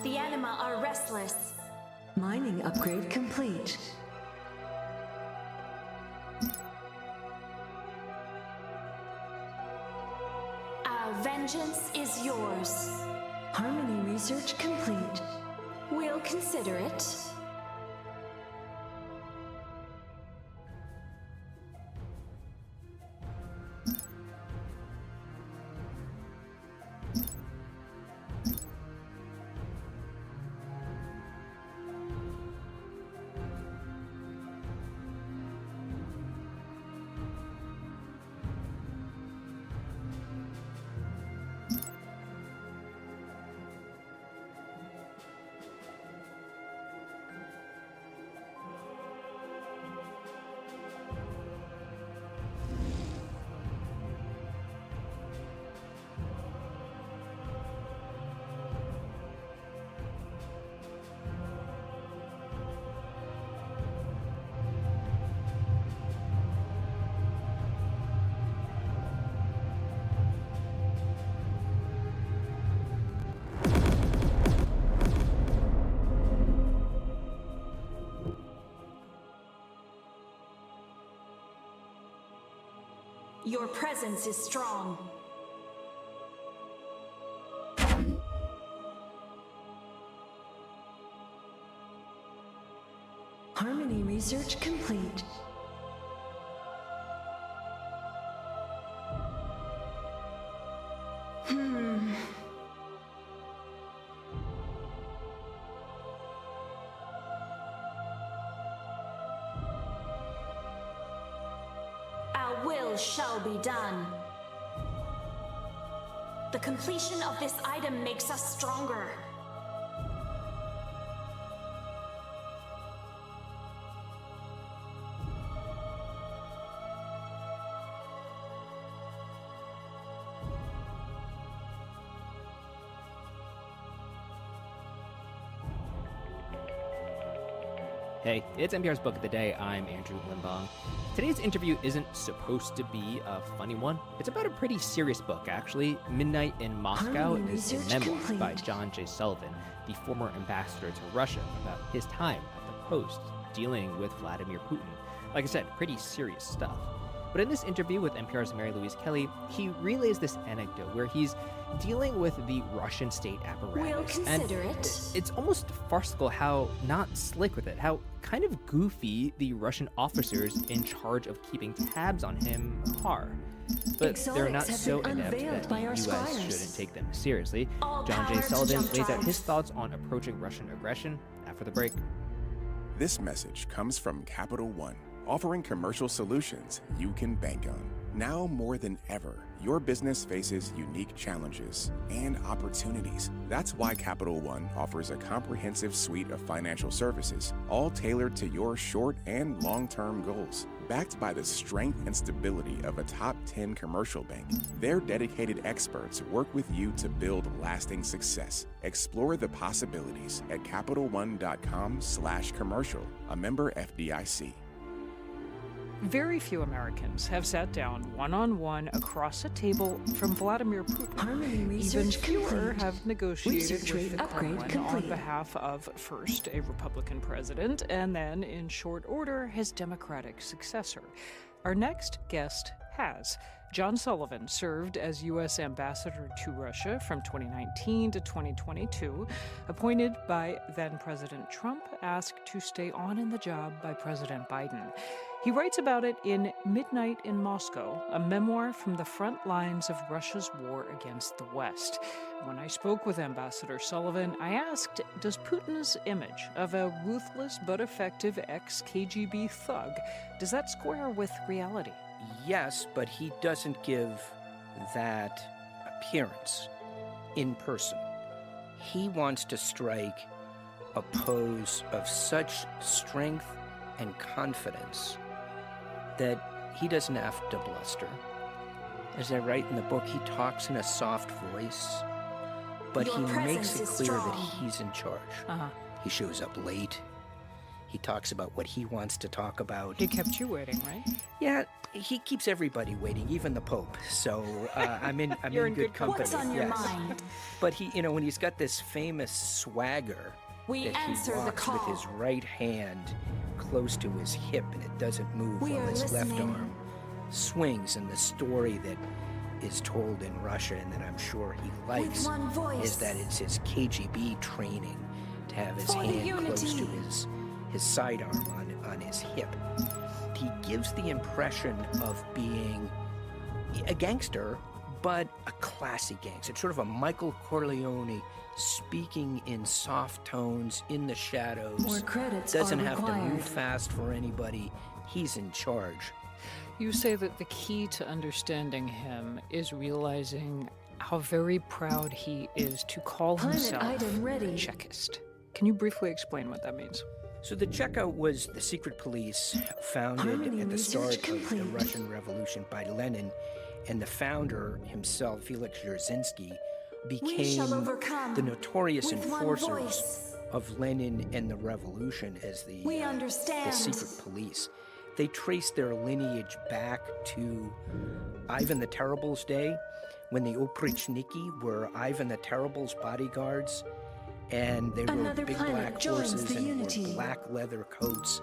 The anima are restless. Mining upgrade complete. Our vengeance is yours. Harmony research complete. We'll consider it. Your presence is strong. Harmony research complete. Our will shall be done. The completion of this item makes us stronger. Hey, it's NPR's Book of the Day. I'm Andrew Limbong. Today's interview isn't supposed to be a funny one. It's about a pretty serious book, actually. Midnight in Moscow is a memoir by John J. Sullivan, the former ambassador to Russia, about his time at the post dealing with Vladimir Putin. Like I said, pretty serious stuff. But in this interview with NPR's Mary Louise Kelly, he relays this anecdote where he's dealing with the Russian state apparatus. We'll consider it. It's almost farcical how not slick with it, how kind of goofy the Russian officers in charge of keeping tabs on him are. But they're not so inept that the U.S. shouldn't take them seriously. John J. Sullivan lays out his thoughts on approaching Russian aggression after the break. This message comes from Capital One, offering commercial solutions you can bank on. Now more than ever, your business faces unique challenges and opportunities. That's why Capital One offers a comprehensive suite of financial services, all tailored to your short and long-term goals. Backed by the strength and stability of a top 10 commercial bank, their dedicated experts work with you to build lasting success. Explore the possibilities at CapitalOne.com/commercial, a member FDIC. Very few Americans have sat down one-on-one across a table from Vladimir Putin. Even fewer have negotiated with the Kremlin on behalf of first a Republican president and then, in short order, his Democratic successor. Our next guest has. John Sullivan served as U.S. ambassador to Russia from 2019 to 2022, appointed by then-President Trump, asked to stay on in the job by President Biden. He writes about it in Midnight in Moscow, a memoir from the front lines of Russia's war against the West. When I spoke with Ambassador Sullivan, I asked, does Putin's image of a ruthless but effective ex-KGB thug, does that square with reality? Yes, but he doesn't give that appearance in person. He wants to strike a pose of such strength and confidence that he doesn't have to bluster. As I write in the book, he talks in a soft voice, but he makes it clear that he's in charge. He shows up late. He talks about what he wants to talk about. He kept you waiting, right? Yeah, he keeps everybody waiting, even the Pope. So I'm in good company. What's on your mind? But he, when he's got this famous swagger that he walks with his right hand close to his hip and it doesn't move while his left arm swings, and the story that is told in Russia and that I'm sure he likes is that it's his KGB training to have his hand close to his sidearm on his hip. He gives the impression of being a gangster, but a classy gangster. It's sort of a Michael Corleone speaking in soft tones in the shadows. More credits doesn't are have required. to move fast for anybody. He's in charge. You say that the key to understanding him is realizing how very proud he is to call himself a Chekist. Can you briefly explain what that means? So the Cheka was the secret police founded at the start of the Russian Revolution by Lenin, and the founder himself, Felix Dzerzhinsky, became the notorious enforcers of Lenin and the revolution as the secret police. They traced their lineage back to Ivan the Terrible's day, when the Oprichniki were Ivan the Terrible's bodyguards, and they rode big black horses and wore black leather coats.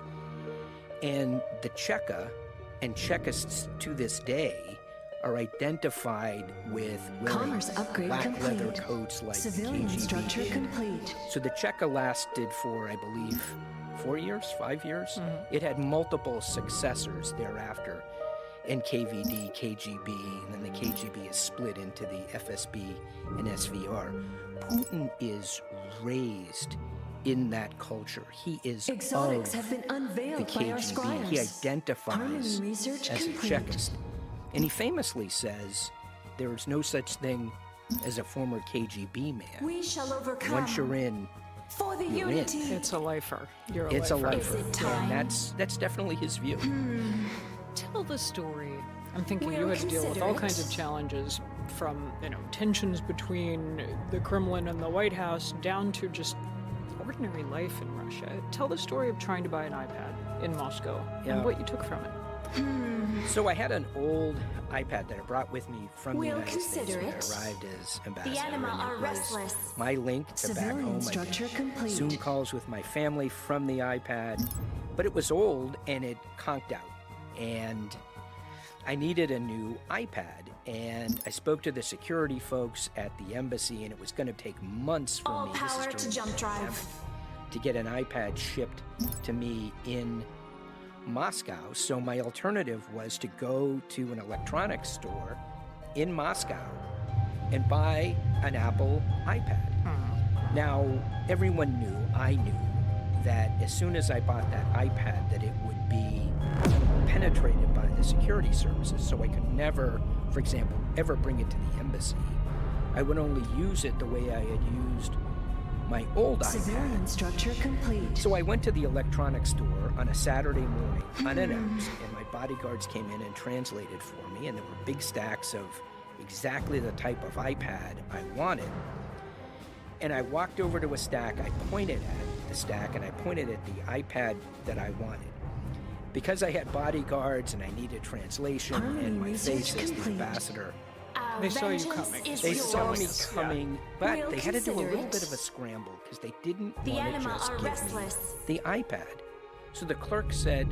And the Cheka, and Chekists to this day, are identified with wearing black leather coats like Civilian KGB structure did. complete. So the Czech lasted for, I believe, 4 years, 5 years. Mm-hmm. It had multiple successors thereafter, NKVD, KGB, and then the KGB is split into the FSB and SVR. Putin is raised in that culture. He is Exotics of have been unveiled the by our KGB. scribes. He identifies research as complete. a Czechist. And he famously says there is no such thing as a former KGB man. We shall overcome. Once you're in, For the you're unity. in. It's a lifer. You're a It's a lifer. lifer. Is it time? And that's definitely his view. Tell the story. I'm thinking We'll you had to deal with all consider kinds it. of challenges, from tensions between the Kremlin and the White House down to just ordinary life in Russia. Tell the story of trying to buy an iPad in Moscow and what you took from it. So I had an old iPad that I brought with me from We'll the United States consider when I it. arrived as ambassador. The anima and it are was restless. my link to back Civilian home. I structure did complete. Zoom calls with my family from the iPad, but it was old and it conked out. And I needed a new iPad, and I spoke to the security folks at the embassy, and it was going to take months for All me. power This is to during jump drive. to get an iPad shipped to me in Moscow. So my alternative was to go to an electronics store in Moscow and buy an Apple iPad. Now, everyone knew, I knew, that as soon as I bought that iPad, that it would be penetrated by the security services, so I could never, for example, ever bring it to the embassy. I would only use it the way I had used my old Civilian iPad. structure complete. So I went to the electronics store on a Saturday morning unannounced, and my bodyguards came in and translated for me, and there were big stacks of exactly the type of iPad I wanted. And I walked over to a stack, I pointed at the stack, and I pointed at the iPad that I wanted. Because I had bodyguards and I needed translation and my face as the ambassador, Our They saw you vengeance coming. is they saw me yours. coming, but We'll they had to do a consider little it. bit of a scramble because they didn't The want to anima just are give restless. me the iPad. So the clerk said,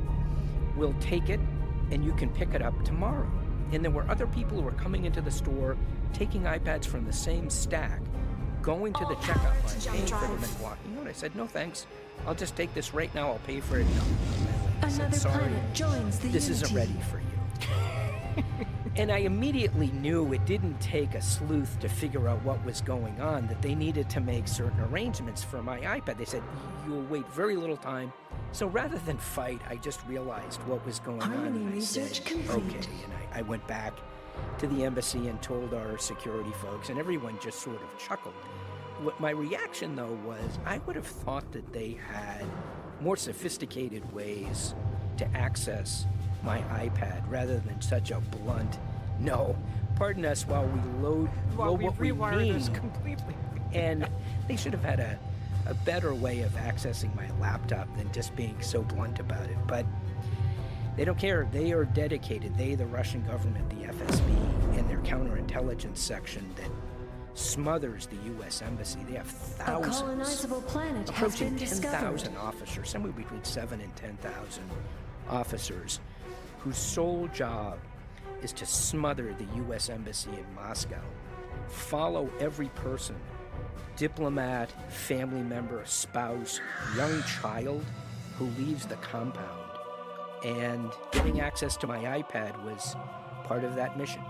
"We'll take it and you can pick it up tomorrow." And there were other people who were coming into the store, taking iPads from the same stack, going to the All checkout power line, to jump paying for them drive. and walking out. I said, "No thanks. I'll just take this right now. I'll pay for it." No. I said, Another "Sorry, planet joins the this unity. isn't ready for you." And I immediately knew it didn't take a sleuth to figure out what was going on, that they needed to make certain arrangements for my iPad. They said, "You'll wait very little time." So rather than fight, I just realized what was going on. Harmony And I research said, complete. "Okay." And I went back to the embassy and told our security folks, and everyone just sort of chuckled. What my reaction, though, was I would have thought that they had more sophisticated ways to access my iPad rather than such a blunt, "No, pardon us while we load what we rewired need." this completely. And they should have had a better way of accessing my laptop than just being so blunt about it. But they don't care. They are dedicated. They, the Russian government, the FSB, and their counterintelligence section that smothers the U.S. Embassy. They have thousands, colonizable planet has approaching been discovered. 10,000 officers, somewhere between 7,000 and 10,000 officers, whose sole job is to smother the U.S. Embassy in Moscow, follow every person, diplomat, family member, spouse, young child who leaves the compound. And getting access to my iPad was part of that mission.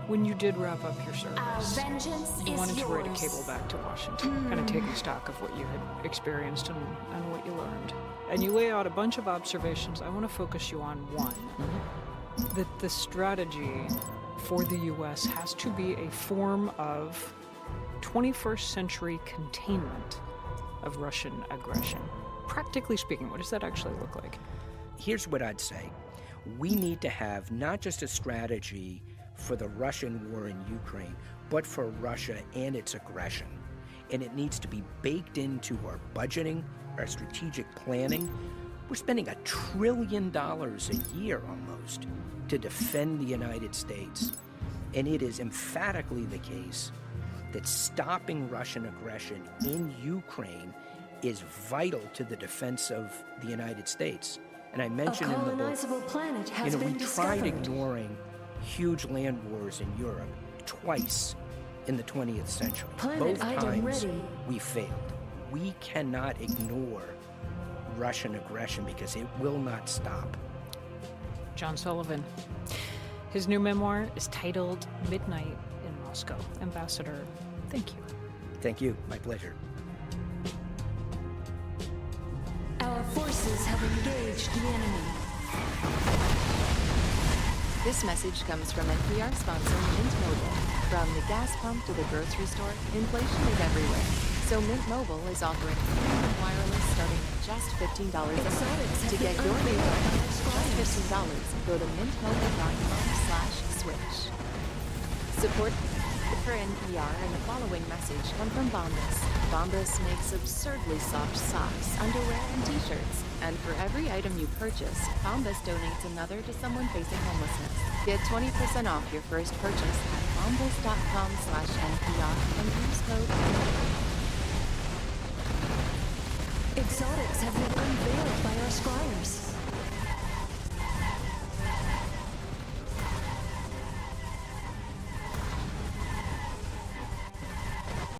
When you did wrap up your Our service, vengeance you is wanted to write a yours. cable back to Washington, kind of taking stock of what you had experienced and what you learned. And you lay out a bunch of observations. I want to focus you on one. That the strategy for the U.S. has to be a form of 21st century containment of Russian aggression. Practically speaking, what does that actually look like? Here's what I'd say. We need to have not just a strategy for the Russian war in Ukraine, but for Russia and its aggression. And it needs to be baked into our budgeting, our strategic planning. We're spending $1 trillion a year almost to defend the United States. And it is emphatically the case that stopping Russian aggression in Ukraine is vital to the defense of the United States. And I mentioned in the book, colonizable planet has we been tried discovered. ignoring huge land wars in Europe twice in the 20th century. Planet Both item times ready. we failed. We cannot ignore Russian aggression because it will not stop. John Sullivan. His new memoir is titled Midnight in Moscow. Ambassador, thank you. Thank you. My pleasure. Our forces have engaged the enemy. This message comes from NPR sponsor Mint Mobile. From the gas pump to the grocery store, inflation is everywhere. So Mint Mobile is offering premium wireless starting at just $15 a month. To get your new phone for just $15, go to mintmobile.com/switch. Support for NPR and the following message come from Bombas. Bombas makes absurdly soft socks, underwear, and t-shirts. And for every item you purchase, Bombas donates another to someone facing homelessness. Get 20% off your first purchase at bombas.com/NPR and use code Exotics have been unveiled by our scryers.